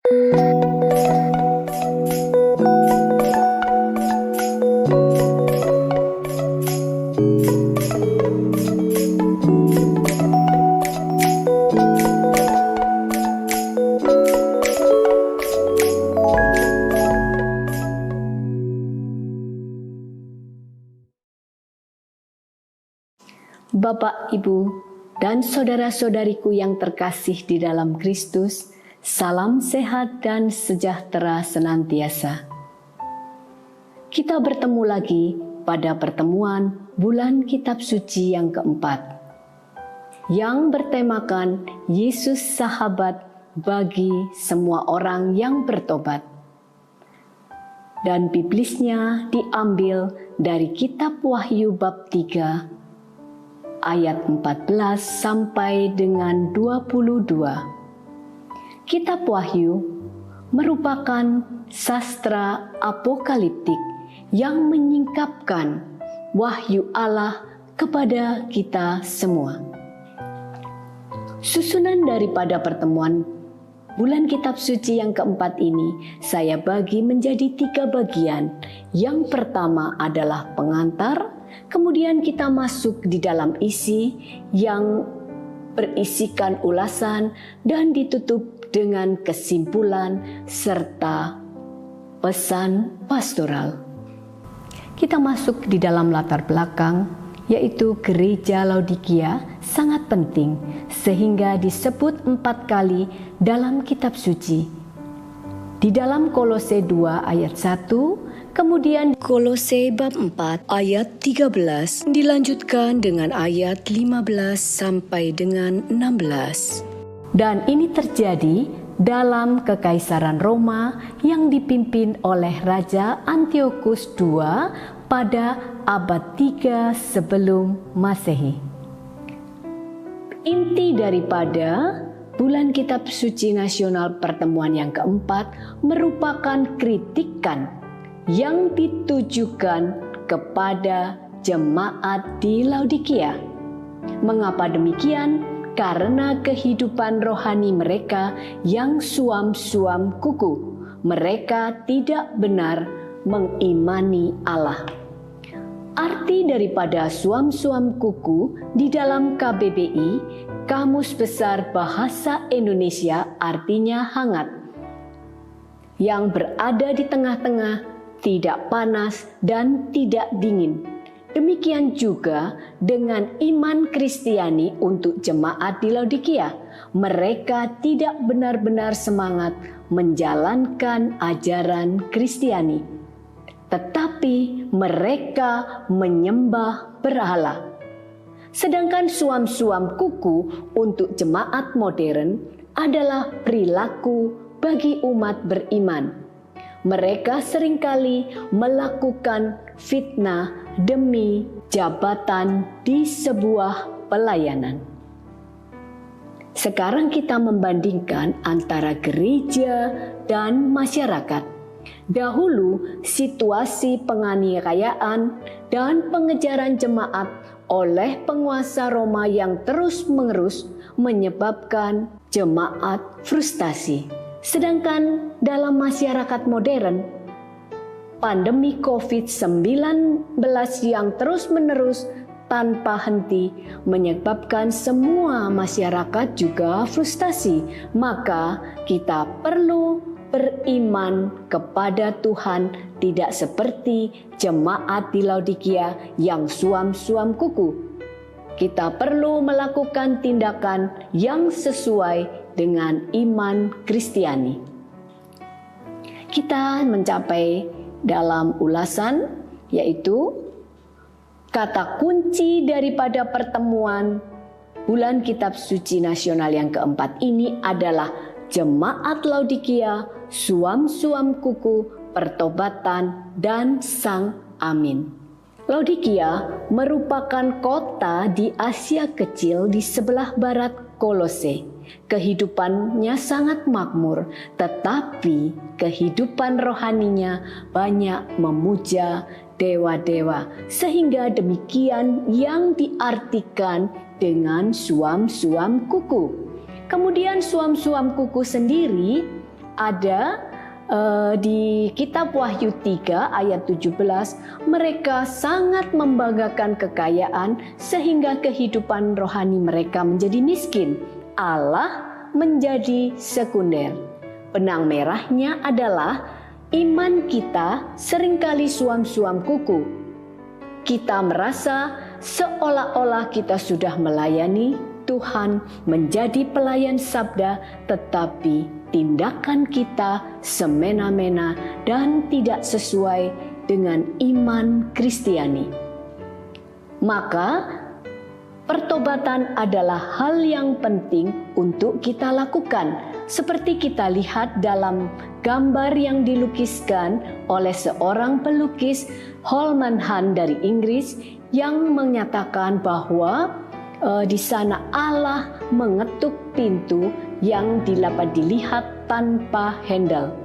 Bapak, Ibu, dan saudara-saudariku yang terkasih di dalam Kristus, salam sehat dan sejahtera senantiasa. Kita bertemu lagi pada pertemuan bulan Kitab Suci yang keempat, yang bertemakan Yesus sahabat bagi semua orang yang bertobat. Dan biblisnya diambil dari Kitab Wahyu bab 3, ayat 14 sampai dengan 22. Kitab Wahyu merupakan sastra apokaliptik yang menyingkapkan wahyu Allah kepada kita semua. Susunan daripada pertemuan bulan Kitab Suci yang keempat ini saya bagi menjadi 3 bagian. Yang pertama adalah pengantar, kemudian kita masuk di dalam isi yang berisikan ulasan dan ditutup dengan kesimpulan serta pesan pastoral. Kita masuk di dalam latar belakang, yaitu gereja Laodikia sangat penting sehingga disebut 4 kali dalam kitab suci. Di dalam Kolose 2 ayat 1, kemudian Kolose bab 4 ayat 13 dilanjutkan dengan ayat 15 sampai dengan 16. Dan ini terjadi dalam Kekaisaran Roma yang dipimpin oleh Raja Antiochus II pada abad 3 sebelum Masehi. Inti daripada bulan Kitab Suci Nasional pertemuan yang keempat merupakan kritikan yang ditujukan kepada jemaat di Laodikia. Mengapa demikian? Karena kehidupan rohani mereka yang suam-suam kuku. Mereka tidak benar mengimani Allah. Arti daripada suam-suam kuku di dalam KBBI, Kamus Besar Bahasa Indonesia, artinya hangat. Yang berada di tengah-tengah, tidak panas dan tidak dingin. Demikian juga dengan iman Kristiani untuk jemaat di Laodikia. Mereka tidak benar-benar semangat menjalankan ajaran Kristiani, tetapi mereka menyembah berhala. Sedangkan suam-suam kuku untuk jemaat modern adalah perilaku bagi umat beriman. Mereka seringkali melakukan fitnah demi jabatan di sebuah pelayanan. Sekarang kita membandingkan antara gereja dan masyarakat. Dahulu situasi penganiayaan dan pengejaran jemaat oleh penguasa Roma yang terus-menerus menyebabkan jemaat frustasi. Sedangkan dalam masyarakat modern, pandemi COVID-19 yang terus-menerus tanpa henti menyebabkan semua masyarakat juga frustasi. Maka kita perlu beriman kepada Tuhan, tidak seperti jemaat di Laodikia yang suam-suam kuku. Kita perlu melakukan tindakan yang sesuai dengan iman Kristiani. Kita mencapai dalam ulasan, yaitu kata kunci daripada pertemuan bulan Kitab Suci Nasional yang keempat ini adalah jemaat Laodikia, suam-suam kuku, pertobatan, dan sang amin. Laodikia merupakan kota di Asia Kecil di sebelah barat Kolose. Kehidupannya sangat makmur, tetapi kehidupan rohaninya banyak memuja dewa-dewa, sehingga demikian yang diartikan dengan suam-suam kuku. Kemudian suam-suam kuku sendiri ada di kitab Wahyu 3 ayat 17, mereka sangat membanggakan kekayaan sehingga kehidupan rohani mereka menjadi miskin. Allah menjadi sekunder. Benang merahnya adalah iman kita seringkali suam-suam kuku. Kita merasa seolah-olah kita sudah melayani Tuhan, menjadi pelayan sabda, tetapi tindakan kita semena-mena dan tidak sesuai dengan iman Kristiani. Maka pertobatan adalah hal yang penting untuk kita lakukan. Seperti kita lihat dalam gambar yang dilukiskan oleh seorang pelukis Holman Hunt dari Inggris yang menyatakan bahwa di sana Allah mengetuk pintu yang dapat dilihat tanpa handle.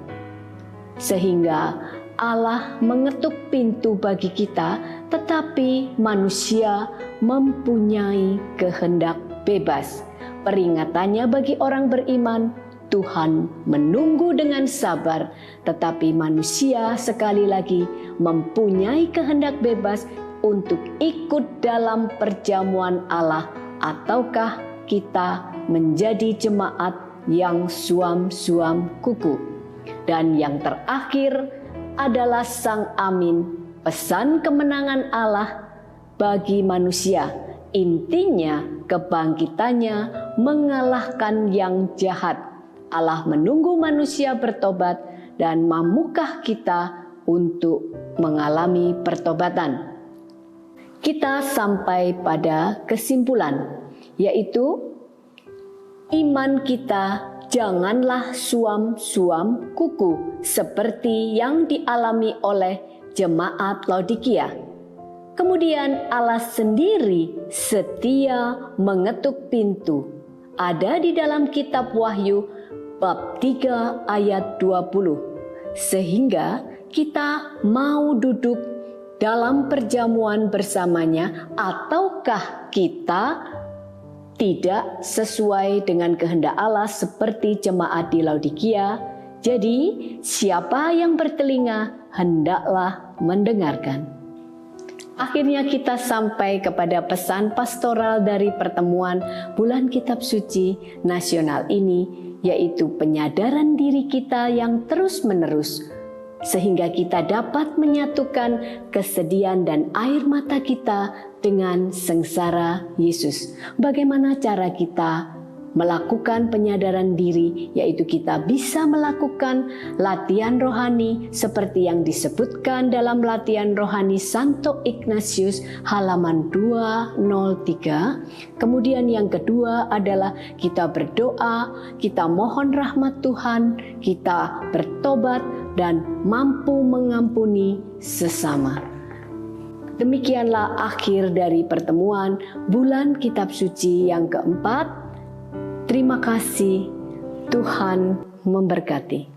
Sehingga Allah mengetuk pintu bagi kita, tetapi manusia mempunyai kehendak bebas. Peringatannya bagi orang beriman, Tuhan menunggu dengan sabar, tetapi manusia sekali lagi mempunyai kehendak bebas untuk ikut dalam perjamuan Allah, ataukah kita menjadi jemaat yang suam-suam kuku. Dan yang terakhir adalah Sang Amin, pesan kemenangan Allah bagi manusia. Intinya kebangkitannya mengalahkan yang jahat. Allah menunggu manusia bertobat, dan mampukah kita untuk mengalami pertobatan? Kita sampai pada kesimpulan, yaitu iman kita janganlah suam-suam kuku seperti yang dialami oleh jemaat Laodikia. Kemudian Allah sendiri setia mengetuk pintu. Ada di dalam kitab Wahyu bab 3 ayat 20. Sehingga kita mau duduk dalam perjamuan bersamanya, ataukah kita tidak sesuai dengan kehendak Allah seperti jemaat di Laodikia? Jadi, siapa yang bertelinga hendaklah mendengarkan. Akhirnya kita sampai kepada pesan pastoral dari pertemuan Bulan Kitab Suci Nasional ini, yaitu penyadaran diri kita yang terus-menerus, sehingga kita dapat menyatukan kesedihan dan air mata kita dengan sengsara Yesus. Bagaimana cara kita melakukan penyadaran diri, yaitu kita bisa melakukan latihan rohani seperti yang disebutkan dalam latihan rohani Santo Ignatius halaman 203. Kemudian yang kedua adalah kita berdoa, kita mohon rahmat Tuhan, kita bertobat dan mampu mengampuni sesama. Demikianlah akhir dari pertemuan Bulan Kitab Suci yang keempat. Terima kasih, Tuhan memberkati.